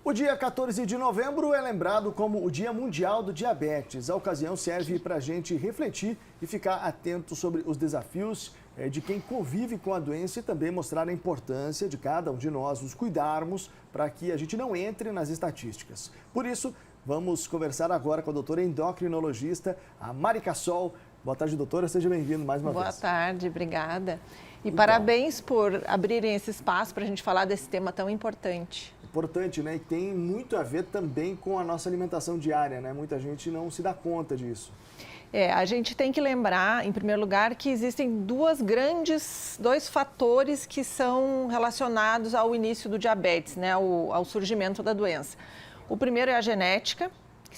O dia 14 de novembro é lembrado como o Dia Mundial do Diabetes. A ocasião serve para a gente refletir e ficar atento sobre os desafios de quem convive com a doença e também mostrar a importância de cada um de nós nos cuidarmos para que a gente não entre nas estatísticas. Por isso, vamos conversar agora com a doutora endocrinologista, a Mari Cassol. Boa tarde, doutora. Seja bem-vindo mais uma vez. Boa tarde, obrigada. E parabéns por abrirem esse espaço para a gente falar desse tema tão importante. Importante, né? E tem muito a ver também com a nossa alimentação diária, né? Muita gente não se dá conta disso. A gente tem que lembrar, em primeiro lugar, que existem dois fatores que são relacionados ao início do diabetes, né? Ao surgimento da doença. O primeiro é a genética.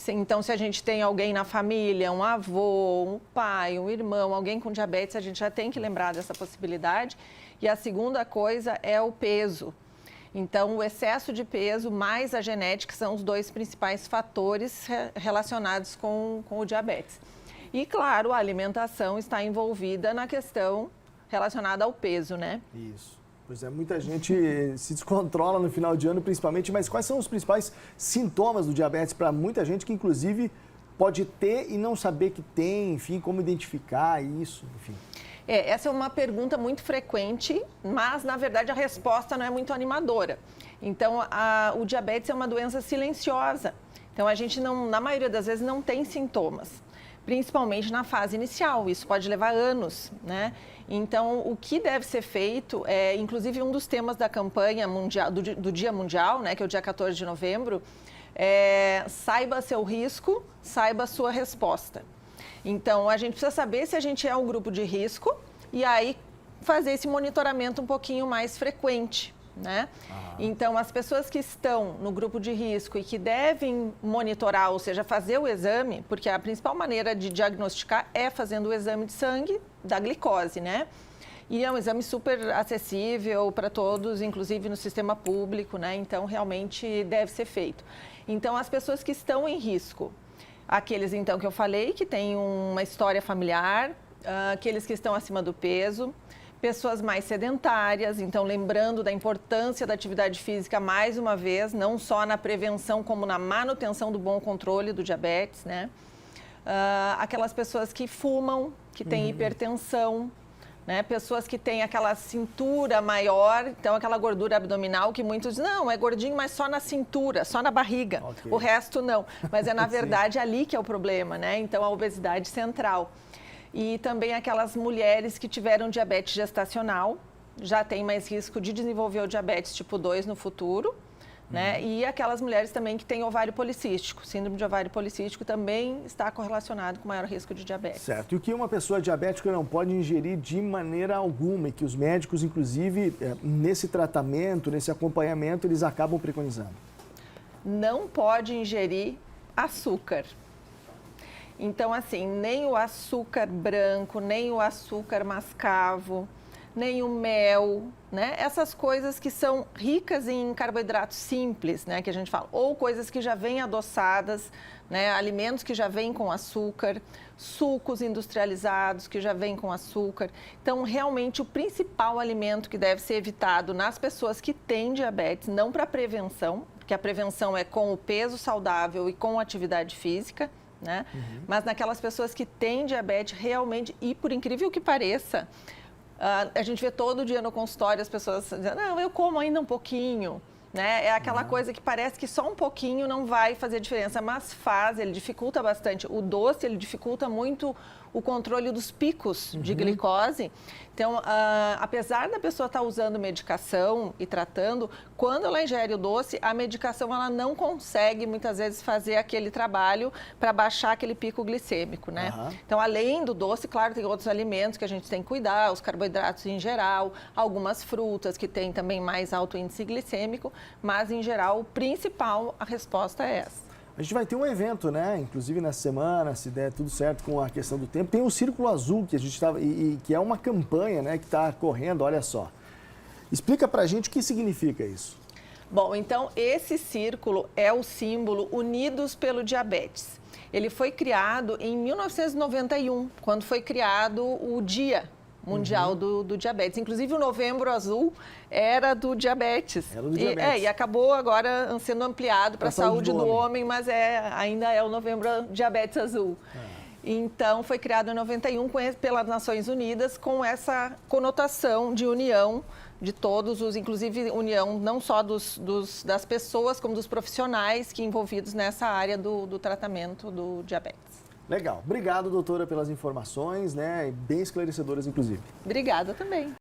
Então, se a gente tem alguém na família, um avô, um pai, um irmão, alguém com diabetes, a gente já tem que lembrar dessa possibilidade. E a segunda coisa é o peso. Então, o excesso de peso mais a genética são os dois principais fatores relacionados com o diabetes. E, claro, a alimentação está envolvida na questão relacionada ao peso, né? Isso. Pois é, muita gente se descontrola no final de ano, principalmente, mas quais são os principais sintomas do diabetes para muita gente que, inclusive, pode ter e não saber que tem, enfim, como identificar isso, enfim? Essa é uma pergunta muito frequente, mas, na verdade, a resposta não é muito animadora. Então, o diabetes é uma doença silenciosa. Então, a gente, na maioria das vezes, não tem sintomas, principalmente na fase inicial. Isso pode levar anos, né? Então, o que deve ser feito, inclusive um dos temas da campanha mundial, do Dia Mundial, né, que é o dia 14 de novembro, saiba seu risco, saiba a sua resposta. Então, a gente precisa saber se a gente é um grupo de risco e aí fazer esse monitoramento um pouquinho mais frequente, né? Então, as pessoas que estão no grupo de risco e que devem monitorar, ou seja, fazer o exame, porque a principal maneira de diagnosticar é fazendo o exame de sangue da glicose, né? E é um exame super acessível para todos, inclusive no sistema público, né? Então, realmente deve ser feito. Então, as pessoas que estão em risco, aqueles, então, que eu falei, que têm uma história familiar, aqueles que estão acima do peso, pessoas mais sedentárias, então, lembrando da importância da atividade física, mais uma vez, não só na prevenção, como na manutenção do bom controle do diabetes, né? Aquelas pessoas que fumam, que têm hipertensão, né? Pessoas que têm aquela cintura maior, então aquela gordura abdominal que muitos dizem, não, é gordinho, mas só na cintura, só na barriga, o resto não. Mas é na verdade ali que é o problema, né? Então a obesidade central. E também aquelas mulheres que tiveram diabetes gestacional, já tem mais risco de desenvolver o diabetes tipo 2 no futuro, né? E aquelas mulheres também que têm ovário policístico. Síndrome de ovário policístico também está correlacionado com maior risco de diabetes. Certo. E o que uma pessoa diabética não pode ingerir de maneira alguma e que os médicos, inclusive, nesse tratamento, nesse acompanhamento, eles acabam preconizando? Não pode ingerir açúcar. Então, assim, nem o açúcar branco, nem o açúcar mascavo, nem o mel, né? Essas coisas que são ricas em carboidratos simples, né? Que a gente fala, ou coisas que já vêm adoçadas, né? Alimentos que já vêm com açúcar, sucos industrializados que já vêm com açúcar. Então, realmente, o principal alimento que deve ser evitado nas pessoas que têm diabetes, não para prevenção, porque a prevenção é com o peso saudável e com atividade física, né? Mas naquelas pessoas que têm diabetes realmente, e por incrível que pareça, a gente vê todo dia no consultório as pessoas dizendo, não, eu como ainda um pouquinho, né? É aquela coisa que parece que só um pouquinho não vai fazer diferença, mas faz, ele dificulta bastante. O doce, ele dificulta muito o controle dos picos de glicose. Então, apesar da pessoa estar usando medicação e tratando, quando ela ingere o doce, a medicação ela não consegue, muitas vezes, fazer aquele trabalho para baixar aquele pico glicêmico, né? Então, além do doce, claro, tem outros alimentos que a gente tem que cuidar, os carboidratos em geral, algumas frutas que têm também mais alto índice glicêmico, mas, em geral, o principal, a resposta é essa. A gente vai ter um evento, né? Inclusive nessa semana, se der tudo certo com a questão do tempo. Tem o Círculo Azul, que a gente estava que é uma campanha, né, que está correndo, olha só. Explica pra gente o que significa isso. Bom, então esse círculo é o símbolo Unidos pelo Diabetes. Ele foi criado em 1991, quando foi criado o Dia mundial do diabetes. Inclusive, o Novembro Azul era do diabetes. Era do diabetes. E acabou agora sendo ampliado para a saúde do homem, mas ainda é o Novembro Diabetes Azul. Então, foi criado em 91 pelas Nações Unidas com essa conotação de união de todos, inclusive união não só das pessoas, como dos profissionais que envolvidos nessa área do tratamento do diabetes. Legal. Obrigado, doutora, pelas informações, né? Bem esclarecedoras, inclusive. Obrigada também.